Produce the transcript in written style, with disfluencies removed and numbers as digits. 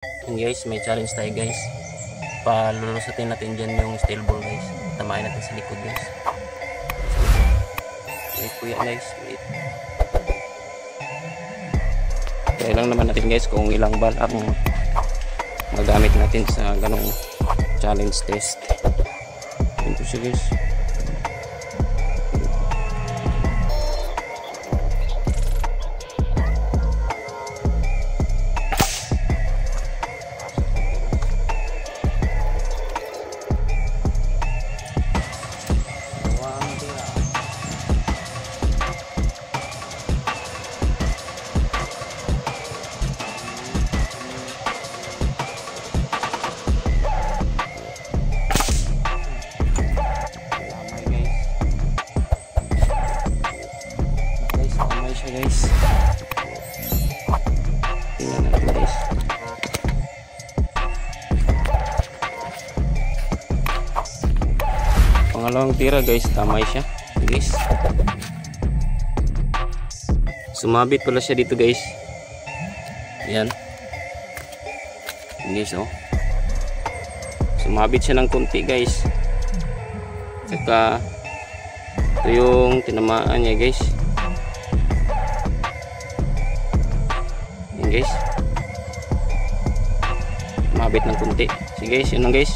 And guys, may challenge tayo guys. Palulusutin natin dyan yung steel ball guys. Tamahin natin sa likod guys. Wait po yan guys. Wait. Try lang naman natin guys kung ilang ball ang magamit natin sa ganong challenge test. Yun po siya guys. Guys, tingnan natin guys. Pangalawang tira guys, tamay siya guys. Sumabit pala siya dito guys. Ayan guys, oh, sumabit siya ng konti guys. Saka ito yung tinamaan niya guys. Guys, mabit ng kunti. Sige guys, yun lang guys.